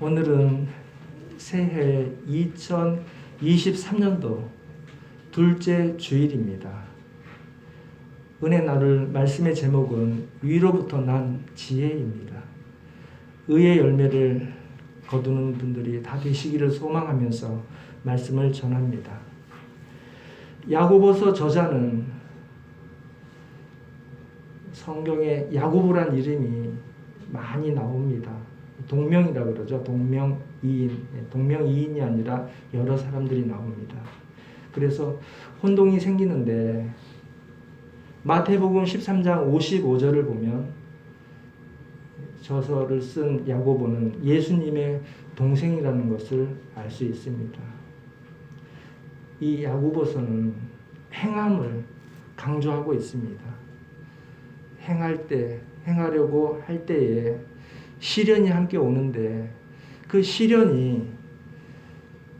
오늘은 새해 2023년도 둘째 주일입니다. 은혜 나눌 말씀의 제목은 위로부터 난 지혜입니다. 의의 열매를 거두는 분들이 다 되시기를 소망하면서 말씀을 전합니다. 야고보서 저자는 성경에 야고보란 이름이 많이 나옵니다. 동명이라고 그러죠. 동명이인. 동명이인이 아니라 여러 사람들이 나옵니다. 그래서 혼동이 생기는데 마태복음 13장 55절을 보면 저서를 쓴 야고보는 예수님의 동생이라는 것을 알 수 있습니다. 이 야고보서는 행함을 강조하고 있습니다. 행하려고 할 때에 시련이 함께 오는데 그 시련이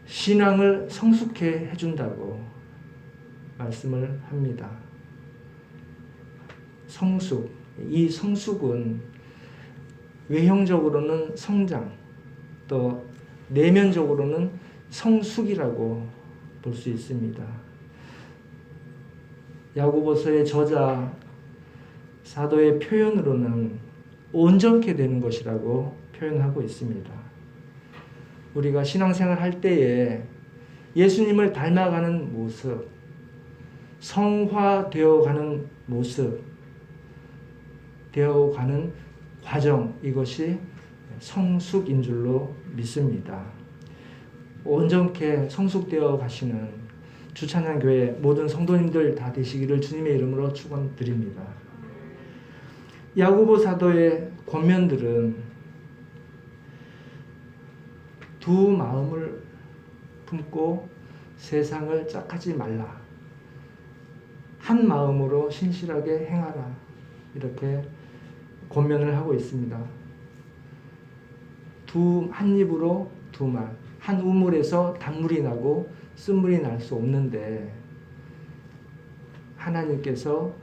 신앙을 성숙해 해준다고 말씀을 합니다. 성숙, 이 성숙은 외형적으로는 성장, 또 내면적으로는 성숙이라고 볼 수 있습니다. 야고보서의 저자 사도의 표현으로는 온전케 되는 것이라고 표현하고 있습니다. 우리가 신앙생활 할 때에 예수님을 닮아가는 모습, 성화되어가는 모습, 되어가는 과정, 이것이 성숙인 줄로 믿습니다. 온전케 성숙되어 가시는 주찬양교회 모든 성도님들 다 되시기를 주님의 이름으로 축원드립니다. 야고보 사도의 권면들은 두 마음을 품고 세상을 짝하지 말라. 한 마음으로 신실하게 행하라. 이렇게 권면을 하고 있습니다. 한 입으로 두 말. 한 우물에서 단물이 나고 쓴물이 날 수 없는데 하나님께서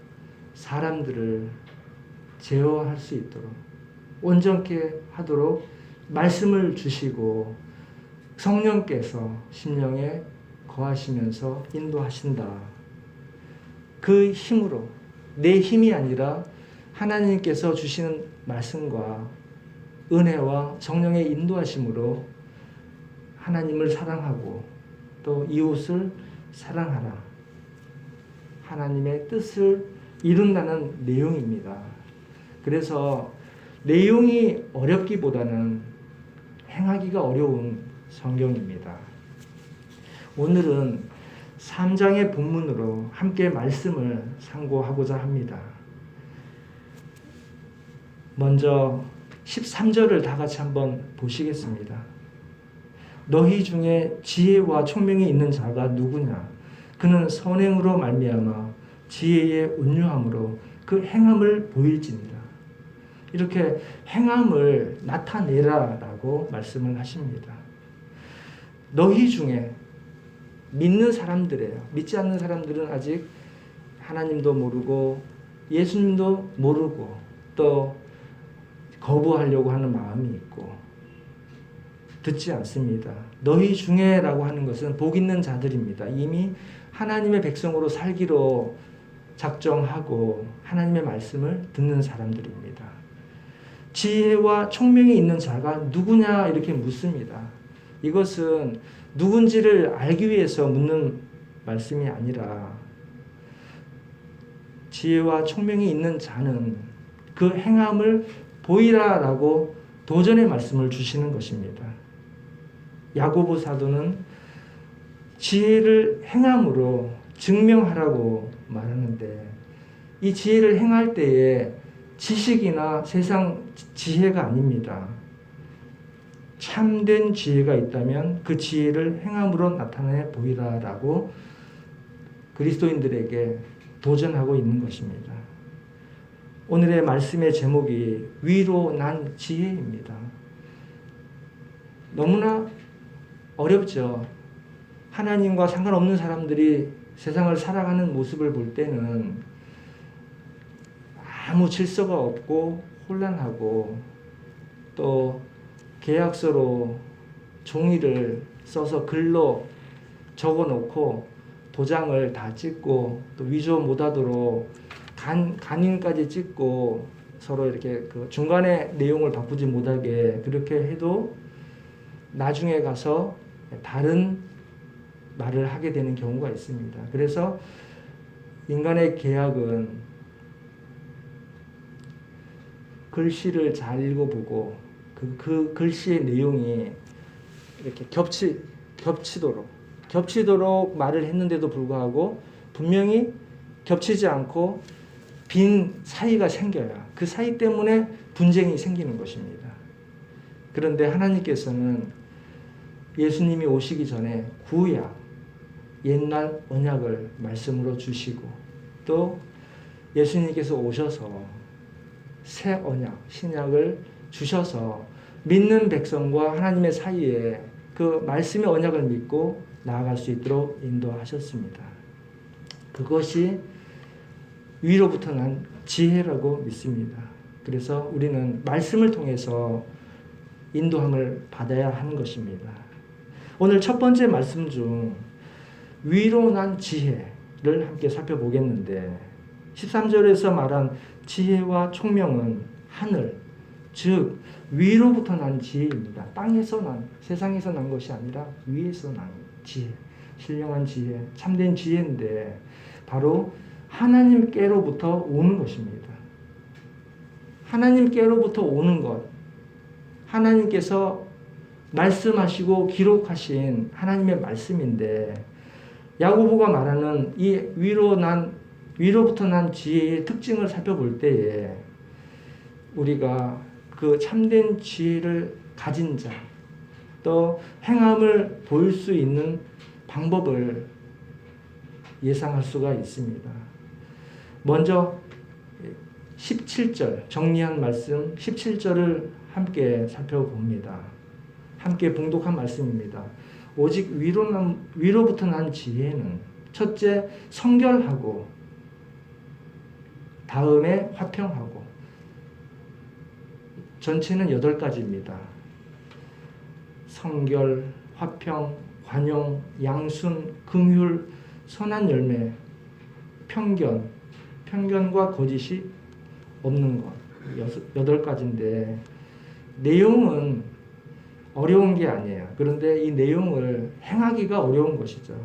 사람들을 제어할 수 있도록 온전케 하도록 말씀을 주시고 성령께서 심령에 거하시면서 인도하신다. 그 힘으로, 내 힘이 아니라 하나님께서 주시는 말씀과 은혜와 성령의 인도하심으로 하나님을 사랑하고 또 이웃을 사랑하라. 하나님의 뜻을 이룬다는 내용입니다. 그래서 내용이 어렵기보다는 행하기가 어려운 성경입니다. 오늘은 3장의 본문으로 함께 말씀을 상고하고자 합니다. 먼저 13절을 다 같이 한번 보시겠습니다. 너희 중에 지혜와 총명이 있는 자가 누구냐? 그는 선행으로 말미암아 지혜의 온유함으로 그 행함을 보일지니라. 이렇게 행함을 나타내라라고 말씀을 하십니다. 너희 중에 믿는 사람들이에요. 믿지 않는 사람들은 아직 하나님도 모르고 예수님도 모르고 또 거부하려고 하는 마음이 있고 듣지 않습니다. 너희 중에라고 하는 것은 복 있는 자들입니다. 이미 하나님의 백성으로 살기로 작정하고 하나님의 말씀을 듣는 사람들입니다. 지혜와 총명이 있는 자가 누구냐 이렇게 묻습니다. 이것은 누군지를 알기 위해서 묻는 말씀이 아니라 지혜와 총명이 있는 자는 그 행함을 보이라라고 도전의 말씀을 주시는 것입니다. 야고보 사도는 지혜를 행함으로 증명하라고 말하는데 이 지혜를 행할 때에 지식이나 세상 지혜가 아닙니다. 참된 지혜가 있다면 그 지혜를 행함으로 나타내 보이라라고 그리스도인들에게 도전하고 있는 것입니다. 오늘의 말씀의 제목이 위로 난 지혜입니다. 너무나 어렵죠. 하나님과 상관없는 사람들이 세상을 살아가는 모습을 볼 때는 아무 질서가 없고 혼란하고 또 계약서로 종이를 써서 글로 적어놓고 도장을 다 찍고 또 위조 못하도록 간인까지 찍고 서로 이렇게 그 중간에 내용을 바꾸지 못하게 그렇게 해도 나중에 가서 다른 말을 하게 되는 경우가 있습니다. 그래서 인간의 계약은 글씨를 잘 읽어보고 그 글씨의 내용이 이렇게 겹치도록 말을 했는데도 불구하고 분명히 겹치지 않고 빈 사이가 생겨야 그 사이 때문에 분쟁이 생기는 것입니다. 그런데 하나님께서는 예수님이 오시기 전에 구약, 옛날 언약을 말씀으로 주시고 또 예수님께서 오셔서 새 언약, 신약을 주셔서 믿는 백성과 하나님의 사이에 그 말씀의 언약을 믿고 나아갈 수 있도록 인도하셨습니다. 그것이 위로부터 난 지혜라고 믿습니다. 그래서 우리는 말씀을 통해서 인도함을 받아야 하는 것입니다. 오늘 첫 번째 말씀 중 위로 난 지혜를 함께 살펴보겠는데 13절에서 말한 지혜와 총명은 하늘, 즉 위로부터 난 지혜입니다. 땅에서 난, 세상에서 난 것이 아니라 위에서 난 지혜, 신령한 지혜, 참된 지혜인데 바로 하나님께로부터 오는 것입니다. 하나님께로부터 오는 것, 하나님께서 말씀하시고 기록하신 하나님의 말씀인데 야고보가 말하는 이 위로부터 난 지혜의 특징을 살펴볼 때에 우리가 그 참된 지혜를 가진 자, 또 행함을 보일 수 있는 방법을 예상할 수가 있습니다. 먼저 17절, 정리한 말씀 17절을 함께 살펴봅니다. 함께 봉독한 말씀입니다. 오직 위로부터 난 지혜는 첫째 성결하고 다음에 화평하고 전체는 8가지입니다. 성결, 화평, 관용, 양순, 긍휼, 선한 열매, 편견과 거짓이 없는 것. 8가지인데 내용은 어려운 게 아니에요. 그런데 이 내용을 행하기가 어려운 것이죠.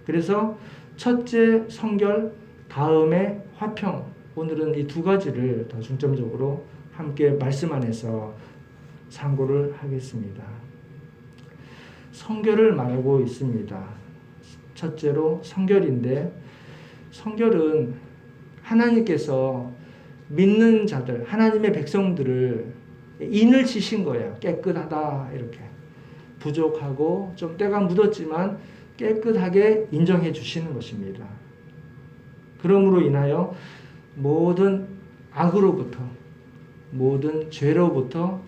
그래서 첫째 성결, 다음에 화평. 오늘은 이 2가지를 더 중점적으로 함께 말씀 안에서 상고를 하겠습니다. 성결을 말하고 있습니다. 첫째로 성결인데 성결은 하나님께서 믿는 자들, 하나님의 백성들을 인을 치신 거예요. 깨끗하다 이렇게. 부족하고 좀 때가 묻었지만 깨끗하게 인정해 주시는 것입니다. 그러므로 인하여 모든 악으로부터 모든 죄로부터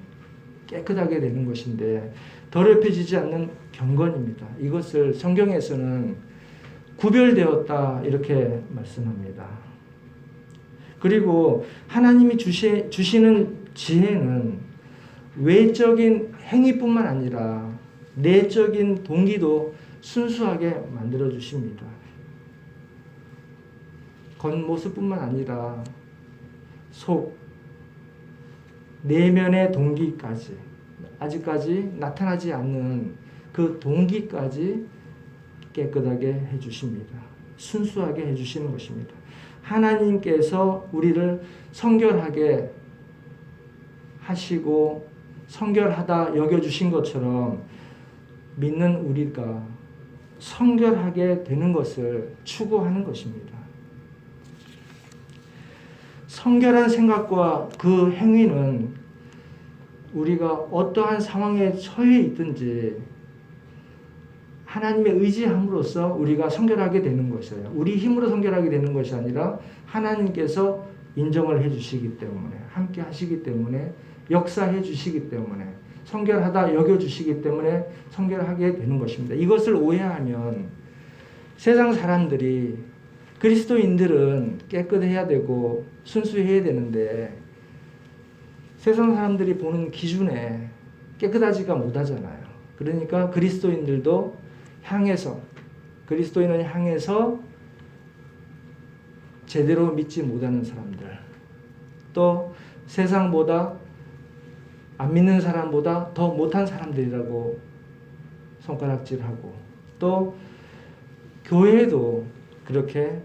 깨끗하게 되는 것인데 더럽혀지지 않는 경건입니다. 이것을 성경에서는 구별되었다 이렇게 말씀합니다. 그리고 하나님이 주시는 지혜는 외적인 행위뿐만 아니라 내적인 동기도 순수하게 만들어 주십니다. 겉모습뿐만 아니라 속, 내면의 동기까지 아직까지 나타나지 않는 그 동기까지 깨끗하게 해주십니다. 순수하게 해주시는 것입니다. 하나님께서 우리를 성결하게 하시고 성결하다 여겨주신 것처럼 믿는 우리가 성결하게 되는 것을 추구하는 것입니다. 성결한 생각과 그 행위는 우리가 어떠한 상황에 처해 있든지 하나님의 의지함으로써 우리가 성결하게 되는 것이에요. 우리 힘으로 성결하게 되는 것이 아니라 하나님께서 인정을 해주시기 때문에 함께 하시기 때문에 역사해 주시기 때문에 성결하다 여겨주시기 때문에 성결하게 되는 것입니다. 이것을 오해하면 세상 사람들이 그리스도인들은 깨끗해야 되고 순수해야 되는데 세상 사람들이 보는 기준에 깨끗하지가 못하잖아요. 그러니까 그리스도인들도 그리스도인을 향해서 제대로 믿지 못하는 사람들, 또 세상보다 안 믿는 사람보다 더 못한 사람들이라고 손가락질하고, 또 교회도 그렇게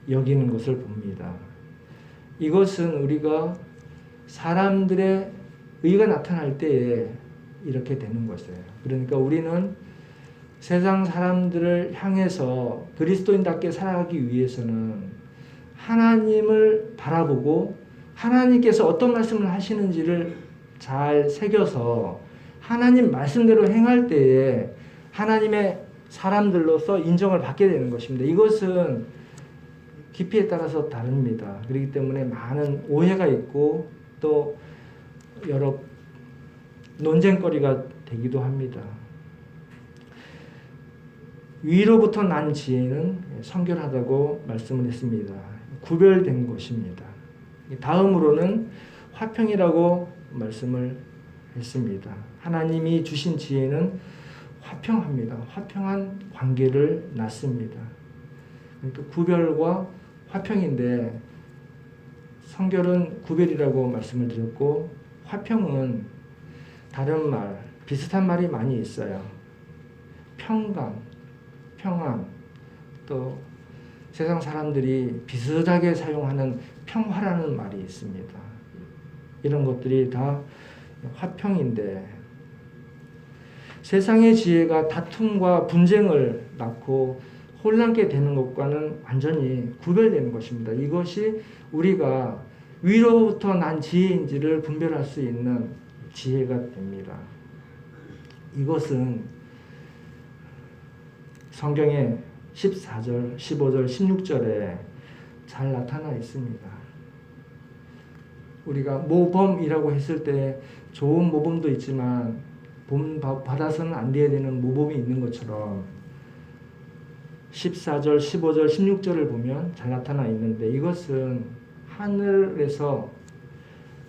여기는 것을 봅니다. 이것은 우리가 사람들의 의가 나타날 때에 이렇게 되는 것이에요. 그러니까 우리는 세상 사람들을 향해서 그리스도인답게 살아가기 위해서는 하나님을 바라보고 하나님께서 어떤 말씀을 하시는지를 잘 새겨서 하나님 말씀대로 행할 때에 하나님의 사람들로서 인정을 받게 되는 것입니다. 이것은 깊이에 따라서 다릅니다. 그렇기 때문에 많은 오해가 있고 또 여러 논쟁거리가 되기도 합니다. 위로부터 난 지혜는 성결하다고 말씀을 했습니다. 구별된 것입니다. 다음으로는 화평이라고 말씀을 했습니다. 하나님이 주신 지혜는 화평합니다. 화평한 관계를 낳습니다. 그러니까 구별과 화평인데 성결은 구별이라고 말씀을 드렸고 화평은 다른 말, 비슷한 말이 많이 있어요. 평강, 평안, 또 세상 사람들이 비슷하게 사용하는 평화라는 말이 있습니다. 이런 것들이 다 화평인데 세상의 지혜가 다툼과 분쟁을 낳고 혼란케 되는 것과는 완전히 구별되는 것입니다. 이것이 우리가 위로부터 난 지혜인지를 분별할 수 있는 지혜가 됩니다. 이것은 성경의 14절, 15절, 16절에 잘 나타나 있습니다. 우리가 모범이라고 했을 때 좋은 모범도 있지만 본 받아서는 안 돼야 되는 모범이 있는 것처럼 14절, 15절, 16절을 보면 잘 나타나 있는데 이것은 하늘에서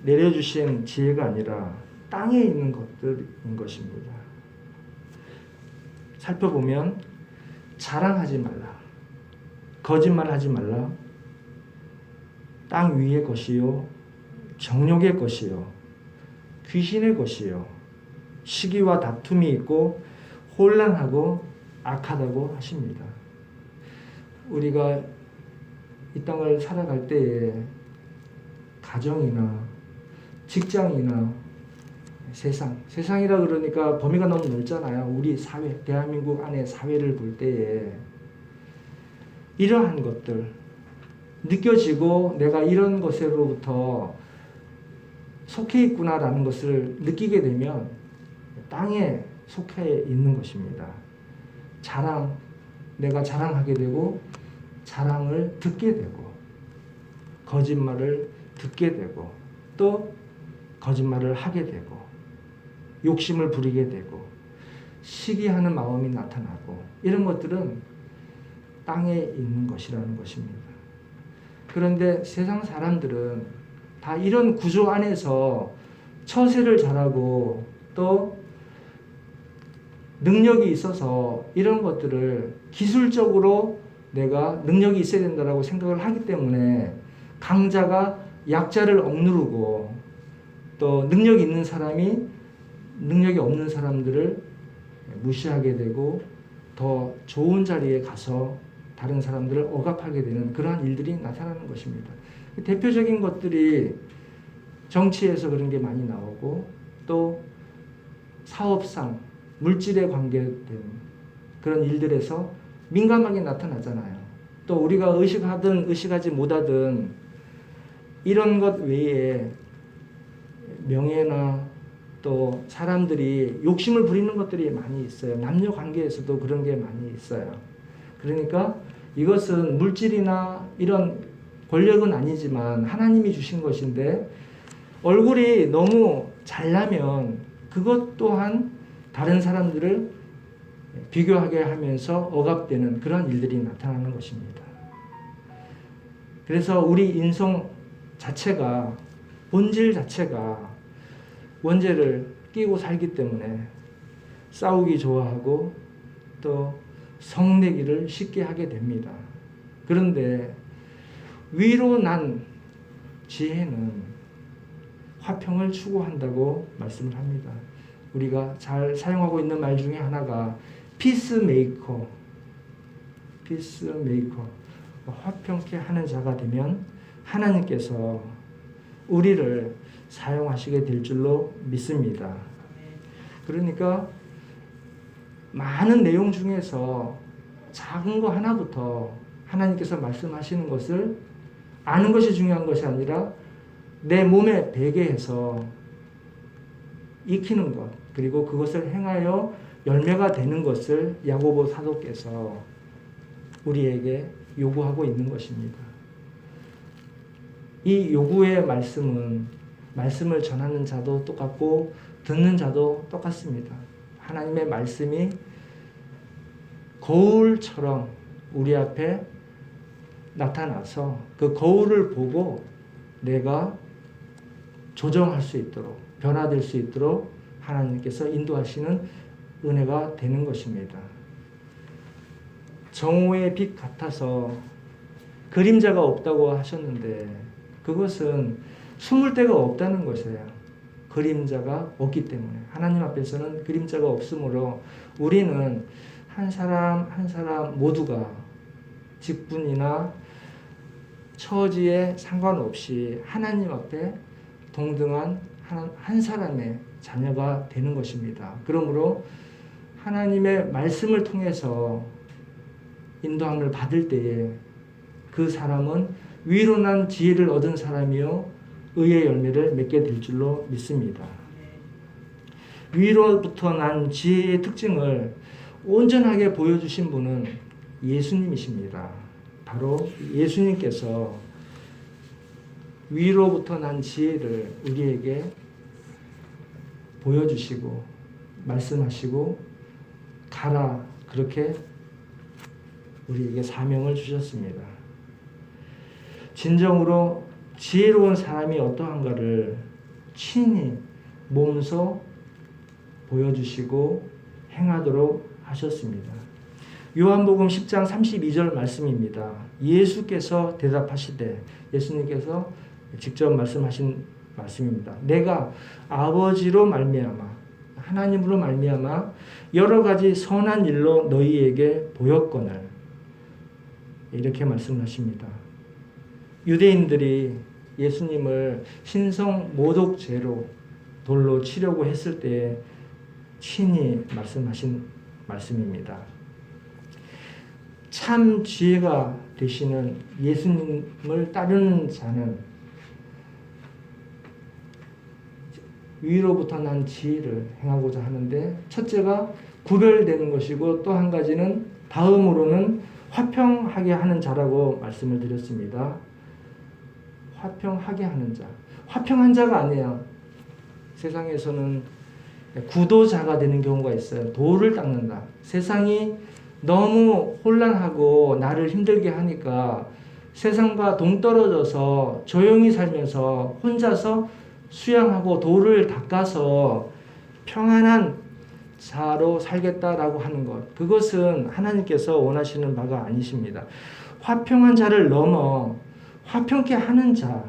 내려주신 지혜가 아니라 땅에 있는 것들인 것입니다. 살펴보면 자랑하지 말라, 거짓말하지 말라, 땅 위의 것이요, 정욕의 것이요, 귀신의 것이요, 시기와 다툼이 있고 혼란하고 악하다고 하십니다. 우리가 이 땅을 살아갈 때에 가정이나 직장이나 세상이라 그러니까 범위가 너무 넓잖아요. 우리 사회, 대한민국 안에 사회를 볼 때에 이러한 것들 느껴지고 내가 이런 것으로부터 속해 있구나라는 것을 느끼게 되면 땅에 속해 있는 것입니다. 내가 자랑하게 되고 자랑을 듣게 되고 거짓말을 듣게 되고 또 거짓말을 하게 되고 욕심을 부리게 되고 시기하는 마음이 나타나고 이런 것들은 땅에 있는 것이라는 것입니다. 그런데 세상 사람들은 다 이런 구조 안에서 처세를 잘하고 또 능력이 있어서 이런 것들을 기술적으로 내가 능력이 있어야 된다고 생각을 하기 때문에 강자가 약자를 억누르고 또 능력이 있는 사람이 능력이 없는 사람들을 무시하게 되고 더 좋은 자리에 가서 다른 사람들을 억압하게 되는 그러한 일들이 나타나는 것입니다. 대표적인 것들이 정치에서 그런 게 많이 나오고 또 사업상 물질에 관계된 그런 일들에서 민감하게 나타나잖아요. 또 우리가 의식하든 의식하지 못하든 이런 것 외에 명예나 또 사람들이 욕심을 부리는 것들이 많이 있어요. 남녀 관계에서도 그런 게 많이 있어요. 그러니까 이것은 물질이나 이런 권력은 아니지만 하나님이 주신 것인데 얼굴이 너무 잘나면 그것 또한 다른 사람들을 비교하게 하면서 억압되는 그런 일들이 나타나는 것입니다. 그래서 우리 인성 자체가 본질 자체가 원죄를 끼고 살기 때문에 싸우기 좋아하고 또 성내기를 쉽게 하게 됩니다. 그런데 위로 난 지혜는 화평을 추구한다고 말씀을 합니다. 우리가 잘 사용하고 있는 말 중에 하나가 피스메이커, 화평케 하는 자가 되면 하나님께서 우리를 사용하시게 될 줄로 믿습니다. 그러니까 많은 내용 중에서 작은 거 하나부터 하나님께서 말씀하시는 것을 아는 것이 중요한 것이 아니라 내 몸에 배게 해서 익히는 것, 그리고 그것을 행하여 열매가 되는 것을 야고보 사도께서 우리에게 요구하고 있는 것입니다. 이 요구의 말씀은 말씀을 전하는 자도 똑같고 듣는 자도 똑같습니다. 하나님의 말씀이 거울처럼 우리 앞에 나타나서 그 거울을 보고 내가 조정할 수 있도록, 변화될 수 있도록 하나님께서 인도하시는 은혜가 되는 것입니다. 정오의 빛 같아서 그림자가 없다고 하셨는데 그것은 숨을 데가 없다는 것이에요. 그림자가 없기 때문에. 하나님 앞에서는 그림자가 없으므로 우리는 한 사람 한 사람 모두가 직분이나 처지에 상관없이 하나님 앞에 동등한 한 사람의 자녀가 되는 것입니다. 그러므로 하나님의 말씀을 통해서 인도함을 받을 때에 그 사람은 위로 난 지혜를 얻은 사람이요 의의 열매를 맺게 될 줄로 믿습니다. 위로부터 난 지혜의 특징을 온전하게 보여주신 분은 예수님이십니다. 바로 예수님께서 위로부터 난 지혜를 우리에게 보여주시고 말씀하시고 가라 그렇게 우리에게 사명을 주셨습니다. 진정으로 지혜로운 사람이 어떠한가를 친히 몸소 보여주시고 행하도록 하셨습니다. 요한복음 10장 32절 말씀입니다. 예수께서 대답하시되, 예수님께서 직접 말씀하신 말씀입니다. 내가 아버지로 말미암아 하나님으로 말미암아 여러 가지 선한 일로 너희에게 보였거늘, 이렇게 말씀하십니다. 유대인들이 예수님을 신성 모독죄로 돌로 치려고 했을 때 친히 말씀하신 말씀입니다. 참 지혜가 되시는 예수님을 따르는 자는 위로부터 난 지혜를 행하고자 하는데, 첫째가 구별되는 것이고 또 한 가지는 다음으로는 화평하게 하는 자라고 말씀을 드렸습니다. 화평하게 하는 자. 화평한 자가 아니에요. 세상에서는 구도자가 되는 경우가 있어요. 도를 닦는다. 세상이 너무 혼란하고 나를 힘들게 하니까 세상과 동떨어져서 조용히 살면서 혼자서 수양하고 도를 닦아서 평안한 자로 살겠다라고 하는 것, 그것은 하나님께서 원하시는 바가 아니십니다. 화평한 자를 넘어 화평케 하는 자,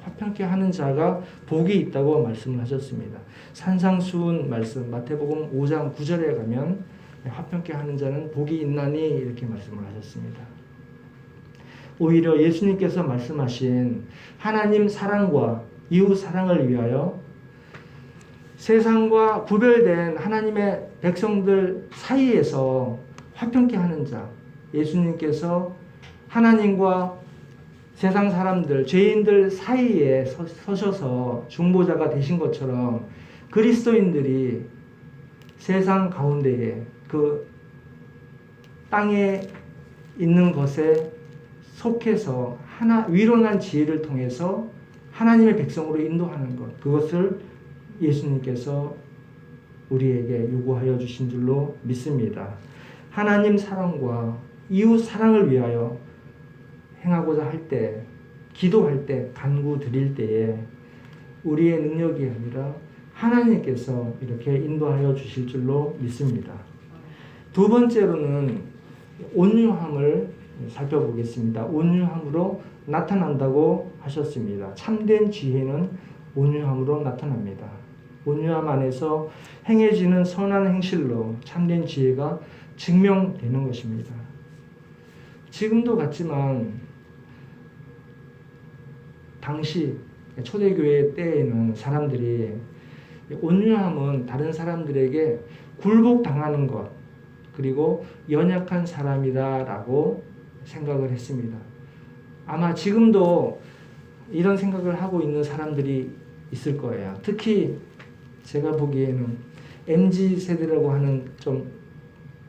화평케 하는 자가 복이 있다고 말씀을 하셨습니다. 산상수훈 말씀 마태복음 5장 9절에 가면 화평케 하는 자는 복이 있나니 이렇게 말씀을 하셨습니다. 오히려 예수님께서 말씀하신 하나님 사랑과 이웃 사랑을 위하여 세상과 구별된 하나님의 백성들 사이에서 화평케 하는 자, 예수님께서 하나님과 세상 사람들, 죄인들 사이에 서셔서 중보자가 되신 것처럼 그리스도인들이 세상 가운데에 그 땅에 있는 것에 속해서 위로난 지혜를 통해서 하나님의 백성으로 인도하는 것, 그것을 예수님께서 우리에게 요구하여 주신 줄로 믿습니다. 하나님 사랑과 이웃 사랑을 위하여 행하고자 할 때, 기도할 때, 간구 드릴 때에 우리의 능력이 아니라 하나님께서 이렇게 인도하여 주실 줄로 믿습니다. 두 번째로는 온유함을 살펴보겠습니다. 온유함으로 나타난다고 하셨습니다. 참된 지혜는 온유함으로 나타납니다. 온유함 안에서 행해지는 선한 행실로 참된 지혜가 증명되는 것입니다. 지금도 같지만 당시 초대교회 때에는 사람들이 온유함은 다른 사람들에게 굴복당하는 것, 그리고 연약한 사람이다라고 생각을 했습니다. 아마 지금도 이런 생각을 하고 있는 사람들이 있을 거예요. 특히 제가 보기에는 MZ세대라고 하는 좀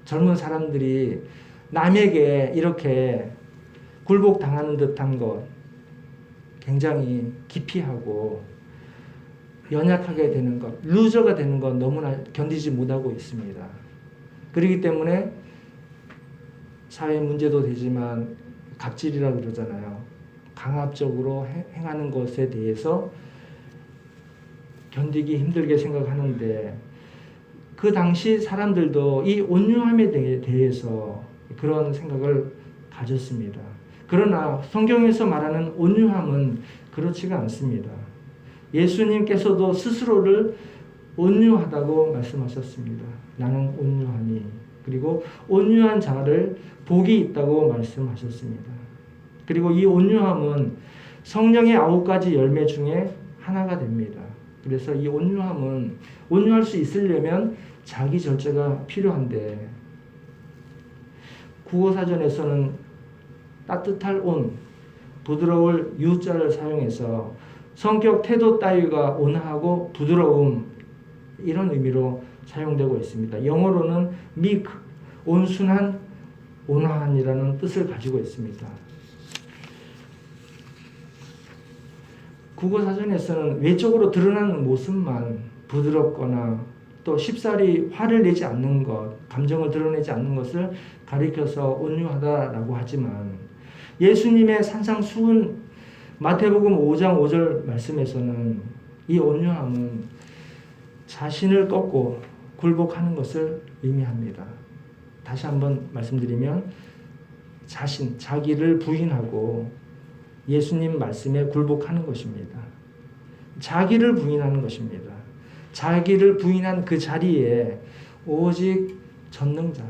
젊은 사람들이 남에게 이렇게 굴복당하는 듯한 것 굉장히 기피하고 연약하게 되는 것, 루저가 되는 것 너무나 견디지 못하고 있습니다. 그렇기 때문에 사회 문제도 되지만 갑질이라고 그러잖아요. 강압적으로 행하는 것에 대해서 견디기 힘들게 생각하는데 그 당시 사람들도 이 온유함에 대해서 그런 생각을 가졌습니다. 그러나 성경에서 말하는 온유함은 그렇지가 않습니다. 예수님께서도 스스로를 온유하다고 말씀하셨습니다. 나는 온유하니. 그리고 온유한 자를 복이 있다고 말씀하셨습니다. 그리고 이 온유함은 성령의 9가지 열매 중에 하나가 됩니다. 그래서 이 온유함은 온유할 수 있으려면 자기 절제가 필요한데 국어사전에서는 따뜻할 온, 부드러울 유자를 사용해서 성격 태도 따위가 온화하고 부드러움 이런 의미로 사용되고 있습니다. 영어로는 meek, 온순한, 온화한이라는 뜻을 가지고 있습니다. 국어사전에서는 외적으로 드러나는 모습만 부드럽거나 또 쉽사리 화를 내지 않는 것, 감정을 드러내지 않는 것을 가리켜서 온유하다라고 하지만 예수님의 산상수훈 마태복음 5장 5절 말씀에서는 이 온유함은 자신을 꺾고 굴복하는 것을 의미합니다. 다시 한번 말씀드리면 자기를 부인하고 예수님 말씀에 굴복하는 것입니다. 자기를 부인하는 것입니다. 자기를 부인한 그 자리에 오직 전능자,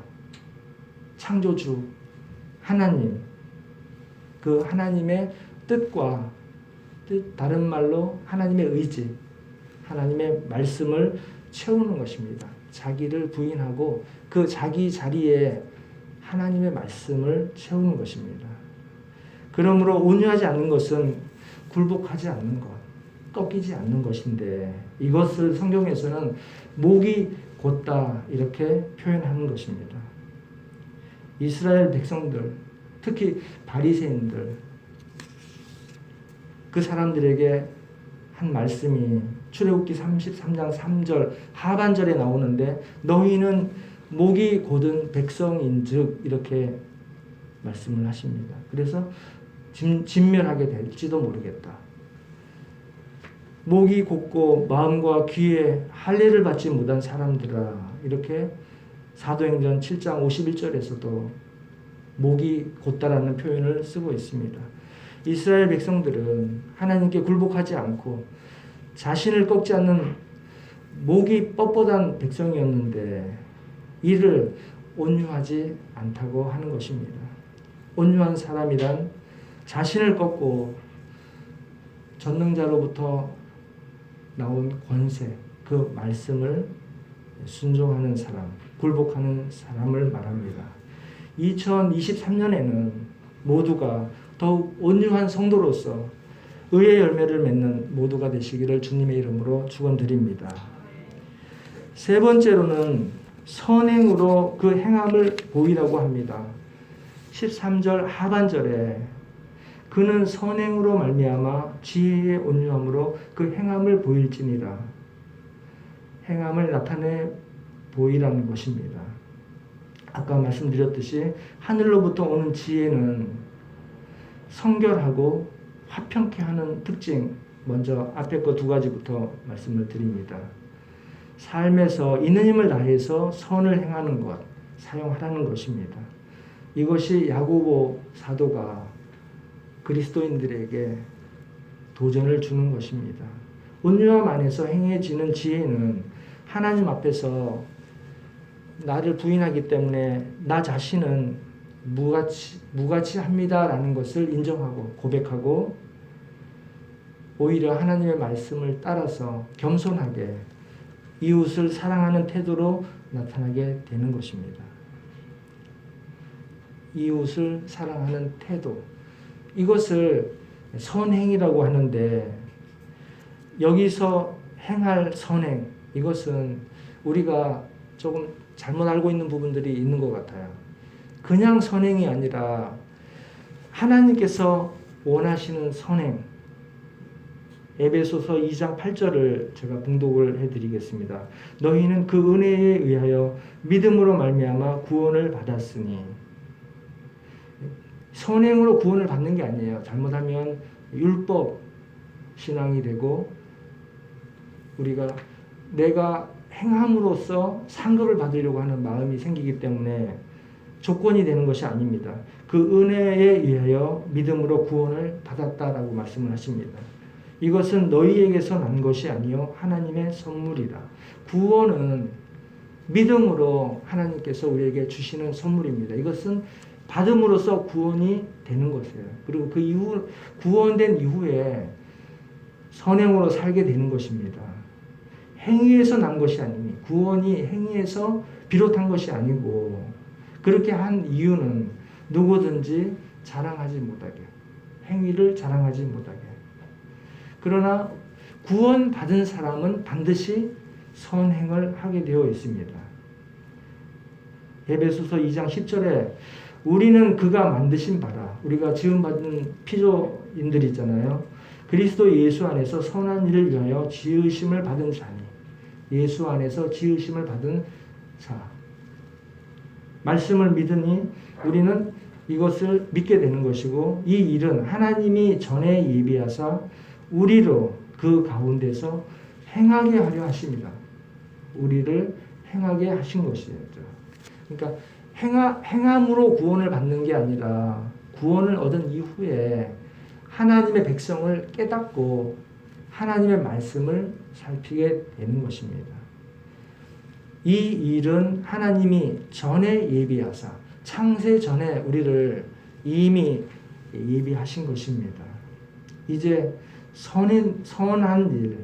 창조주, 하나님, 그 하나님의 뜻과 다른 말로 하나님의 의지, 하나님의 말씀을 채우는 것입니다. 자기를 부인하고 그 자기 자리에 하나님의 말씀을 채우는 것입니다. 그러므로 온유하지 않는 것은 굴복하지 않는 것, 꺾이지 않는 것인데 이것을 성경에서는 목이 곧다 이렇게 표현하는 것입니다. 이스라엘 백성들, 특히 바리새인들, 그 사람들에게 한 말씀이 출애굽기 33장 3절 하반절에 나오는데 너희는 목이 곧은 백성인즉 이렇게 말씀을 하십니다. 그래서 진멸하게 될지도 모르겠다. 목이 곧고 마음과 귀에 할례를 받지 못한 사람들아 이렇게 사도행전 7장 51절에서도 목이 곧다라는 표현을 쓰고 있습니다. 이스라엘 백성들은 하나님께 굴복하지 않고 자신을 꺾지 않는 목이 뻣뻣한 백성이었는데 이를 온유하지 않다고 하는 것입니다. 온유한 사람이란 자신을 꺾고 전능자로부터 나온 권세, 그 말씀을 순종하는 사람, 굴복하는 사람을 말합니다. 2023년에는 모두가 더욱 온유한 성도로서 의의 열매를 맺는 모두가 되시기를 주님의 이름으로 축원드립니다. 세 번째로는 선행으로 그 행함을 보이라고 합니다. 13절 하반절에 그는 선행으로 말미암아 지혜의 온유함으로 그 행함을 보일지니라. 행함을 나타내 보이라는 것입니다. 아까 말씀드렸듯이 하늘로부터 오는 지혜는 성결하고 화평케 하는 특징, 먼저 앞에 거 2가지부터 말씀을 드립니다. 삶에서 있는 힘을 다해서 선을 행하는 것, 사용하라는 것입니다. 이것이 야고보 사도가 그리스도인들에게 도전을 주는 것입니다. 온유함 안에서 행해지는 지혜는 하나님 앞에서 나를 부인하기 때문에 나 자신은 무가치합니다라는 것을 인정하고 고백하고 오히려 하나님의 말씀을 따라서 겸손하게 이웃을 사랑하는 태도로 나타나게 되는 것입니다. 이웃을 사랑하는 태도. 이것을 선행이라고 하는데 여기서 행할 선행, 이것은 우리가 조금 잘못 알고 있는 부분들이 있는 것 같아요. 그냥 선행이 아니라 하나님께서 원하시는 선행. 에베소서 2장 8절을 제가 봉독을 해드리겠습니다. 너희는 그 은혜에 의하여 믿음으로 말미암아 구원을 받았으니. 선행으로 구원을 받는 게 아니에요. 잘못하면 율법 신앙이 되고 내가 행함으로써 상급을 받으려고 하는 마음이 생기기 때문에 조건이 되는 것이 아닙니다. 그 은혜에 의하여 믿음으로 구원을 받았다라고 말씀을 하십니다. 이것은 너희에게서 난 것이 아니요 하나님의 선물이라. 구원은 믿음으로 하나님께서 우리에게 주시는 선물입니다. 이것은 받음으로써 구원이 되는 것이에요. 그리고 그 이후 구원된 이후에 선행으로 살게 되는 것입니다. 행위에서 난 것이 아니니 구원이 행위에서 비롯한 것이 아니고 그렇게 한 이유는 누구든지 자랑하지 못하게 행위를 자랑하지 못하게. 그러나 구원받은 사람은 반드시 선행을 하게 되어 있습니다. 에베소서 2장 10절에 우리는 그가 만드신 바라. 우리가 지음받은 피조인들이 있잖아요. 그리스도 예수 안에서 선한 일을 위하여 지으심을 받은 자니. 예수 안에서 지으심을 받은 자. 말씀을 믿으니 우리는 이것을 믿게 되는 것이고 이 일은 하나님이 전에 예비하사 우리로 그 가운데서 행하게 하려 하십니다. 우리를 행하게 하신 것이죠. 그러니까 행함으로 구원을 받는 게 아니라 구원을 얻은 이후에 하나님의 백성을 깨닫고 하나님의 말씀을 살피게 되는 것입니다. 이 일은 하나님이 전에 예비하사 창세 전에 우리를 이미 예비하신 것입니다. 이제 선한 일,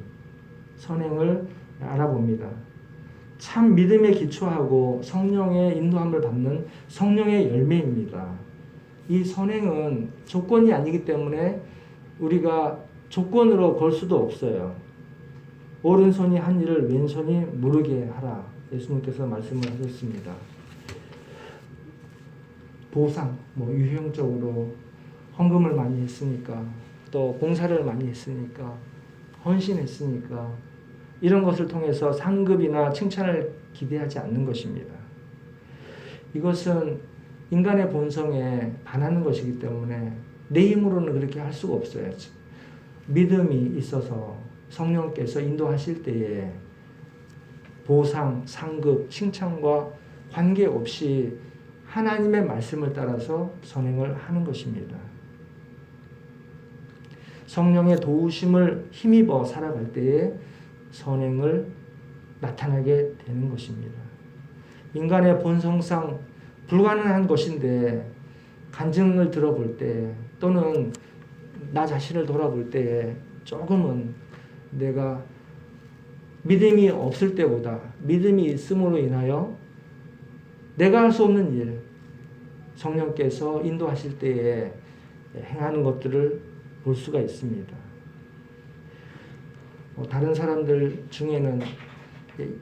선행을 알아봅니다. 참 믿음에 기초하고 성령의 인도함을 받는 성령의 열매입니다. 이 선행은 조건이 아니기 때문에 우리가 조건으로 걸 수도 없어요. 오른손이 한 일을 왼손이 모르게 하라. 예수님께서 말씀을 하셨습니다. 보상, 유형적으로 헌금을 많이 했으니까 또 봉사를 많이 했으니까 헌신했으니까 이런 것을 통해서 상급이나 칭찬을 기대하지 않는 것입니다. 이것은 인간의 본성에 반하는 것이기 때문에 내 힘으로는 그렇게 할 수가 없어요. 믿음이 있어서 성령께서 인도하실 때에 보상, 상급, 칭찬과 관계없이 하나님의 말씀을 따라서 선행을 하는 것입니다. 성령의 도우심을 힘입어 살아갈 때에 선행을 나타나게 되는 것입니다. 인간의 본성상 불가능한 것인데 간증을 들어볼 때 또는 나 자신을 돌아볼 때에 조금은 내가 믿음이 없을 때보다 믿음이 있음으로 인하여 내가 할 수 없는 일, 성령께서 인도하실 때에 행하는 것들을 볼 수가 있습니다. 다른 사람들 중에는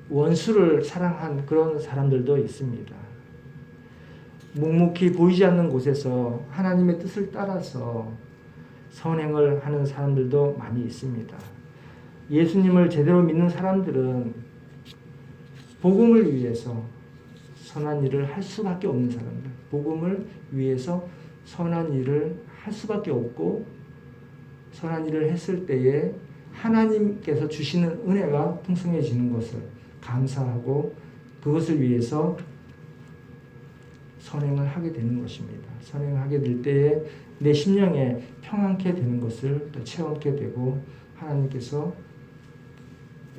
원수를 사랑한 그런 사람들도 있습니다. 묵묵히 보이지 않는 곳에서 하나님의 뜻을 따라서 선행을 하는 사람들도 많이 있습니다. 예수님을 제대로 믿는 사람들은 복음을 위해서 선한 일을 할 수밖에 없는 사람들, 복음을 위해서 선한 일을 할 수밖에 없고 선한 일을 했을 때에 하나님께서 주시는 은혜가 풍성해지는 것을 감사하고 그것을 위해서 선행을 하게 되는 것입니다. 선행하게 될 때에 내 심령에 평안케 되는 것을 또 체험하게 되고 하나님께서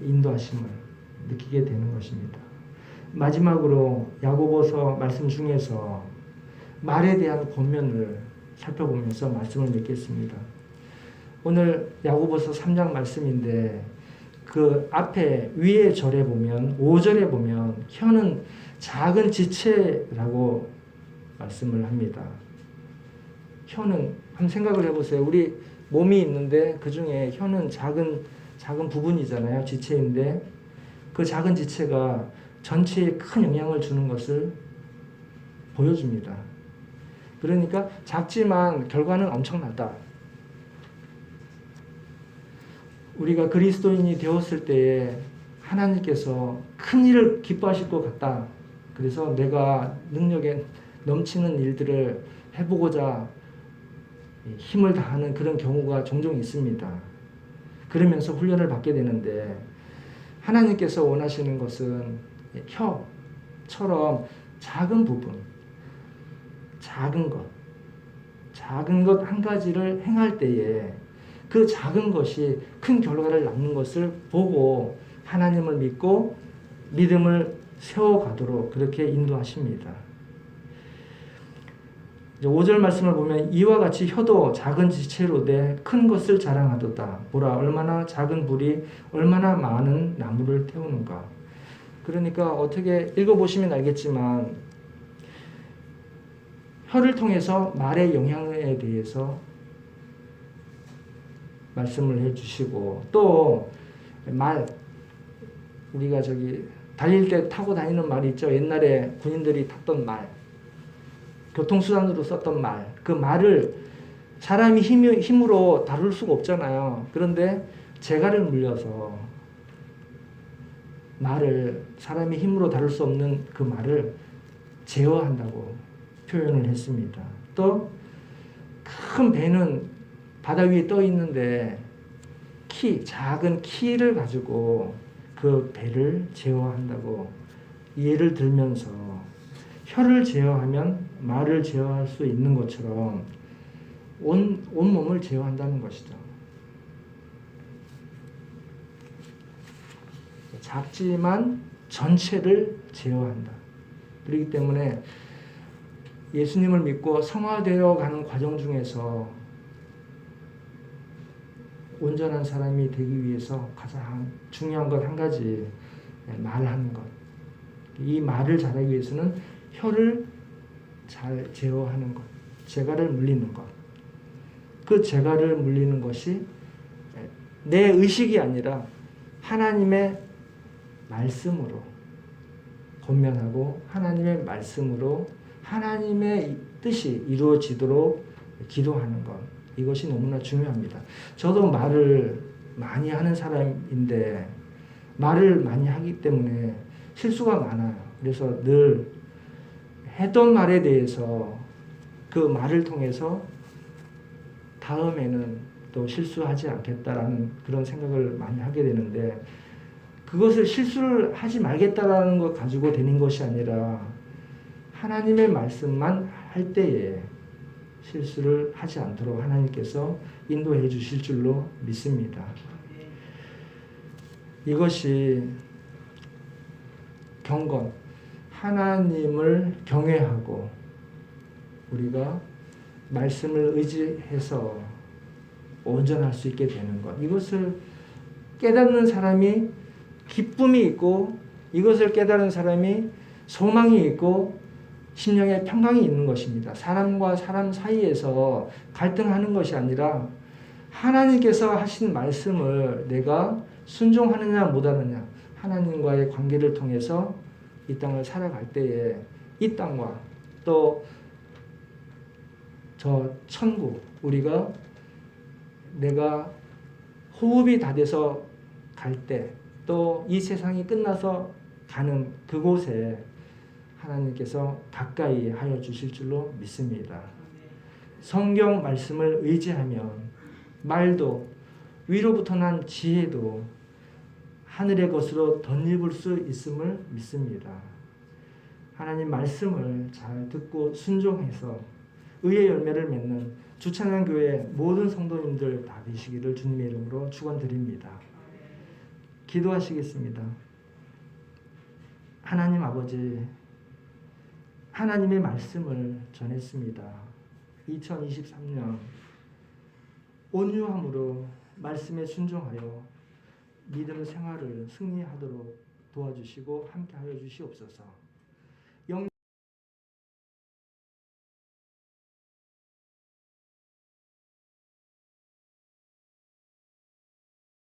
인도하심을 느끼게 되는 것입니다. 마지막으로 야고보서 말씀 중에서 말에 대한 권면을 살펴보면서 말씀을 맺겠습니다. 오늘 야고보서 3장 말씀인데 그 앞에 위에 절에 보면 5절에 보면 혀는 작은 지체라고 말씀을 합니다. 혀는 한번 생각을 해보세요. 우리 몸이 있는데 그 중에 혀는 작은 부분이잖아요. 지체인데 그 작은 지체가 전체에 큰 영향을 주는 것을 보여줍니다. 그러니까 작지만 결과는 엄청나다. 우리가 그리스도인이 되었을 때에 하나님께서 큰 일을 기뻐하실 것 같다. 그래서 내가 능력에 넘치는 일들을 해보고자 힘을 다하는 그런 경우가 종종 있습니다. 그러면서 훈련을 받게 되는데 하나님께서 원하시는 것은 혀처럼 작은 부분, 작은 것 한 가지를 행할 때에 그 작은 것이 큰 결과를 낳는 것을 보고 하나님을 믿고 믿음을 세워가도록 그렇게 인도하십니다. 5절 말씀을 보면 이와 같이 혀도 작은 지체로되 큰 것을 자랑하도다. 보라 얼마나 작은 불이 얼마나 많은 나무를 태우는가. 그러니까 어떻게 읽어보시면 알겠지만 혀를 통해서 말의 영향에 대해서 말씀을 해주시고 또 말 우리가 달릴 때 타고 다니는 말이 있죠. 옛날에 군인들이 탔던 말 교통수단으로 썼던 말, 그 말을 사람이 힘으로 다룰 수가 없잖아요. 그런데 재갈을 물려서 말을 사람이 힘으로 다룰 수 없는 그 말을 제어한다고 표현을 했습니다. 또 큰 배는 바다 위에 떠 있는데 작은 키를 가지고 그 배를 제어한다고 예를 들면서 혀를 제어하면 말을 제어할 수 있는 것처럼 온 몸을 제어한다는 것이죠. 작지만 전체를 제어한다. 그렇기 때문에 예수님을 믿고 성화되어 가는 과정 중에서 온전한 사람이 되기 위해서 가장 중요한 것 한 가지, 말하는 것. 이 말을 잘하기 위해서는 혀를 잘 제어하는 것, 재갈을 물리는 것. 그 재갈을 물리는 것이 내 의식이 아니라 하나님의 말씀으로 권면하고 하나님의 말씀으로 하나님의 뜻이 이루어지도록 기도하는 것. 이것이 너무나 중요합니다. 저도 말을 많이 하는 사람인데 말을 많이 하기 때문에 실수가 많아요. 그래서 늘 했던 말에 대해서 그 말을 통해서 다음에는 또 실수하지 않겠다라는 그런 생각을 많이 하게 되는데 그것을 실수를 하지 말겠다라는 것 가지고 되는 것이 아니라 하나님의 말씀만 할 때에 실수를 하지 않도록 하나님께서 인도해 주실 줄로 믿습니다. 이것이 경건, 하나님을 경외하고 우리가 말씀을 의지해서 온전할 수 있게 되는 것. 이것을 깨닫는 사람이 기쁨이 있고 이것을 깨달은 사람이 소망이 있고 심령에 평강이 있는 것입니다. 사람과 사람 사이에서 갈등하는 것이 아니라 하나님께서 하신 말씀을 내가 순종하느냐 못하느냐 하나님과의 관계를 통해서 이 땅을 살아갈 때에 이 땅과 또 저 천국 우리가 내가 호흡이 다 돼서 갈 때 또 이 세상이 끝나서 가는 그곳에 하나님께서 가까이 하여 주실 줄로 믿습니다. 성경 말씀을 의지하면 말도 위로부터 난 지혜도 하늘의 것으로 덧입을 수 있음을 믿습니다. 하나님 말씀을 잘 듣고 순종해서 의의 열매를 맺는 주찬양교회 모든 성도님들 다 되시기를 주님의 이름으로 축원드립니다. 기도하시겠습니다. 하나님 아버지, 하나님의 말씀을 전했습니다. 2023년 온유함으로 말씀에 순종하여 믿음 생활을 승리하도록 도와주시고 함께하여 주시옵소서.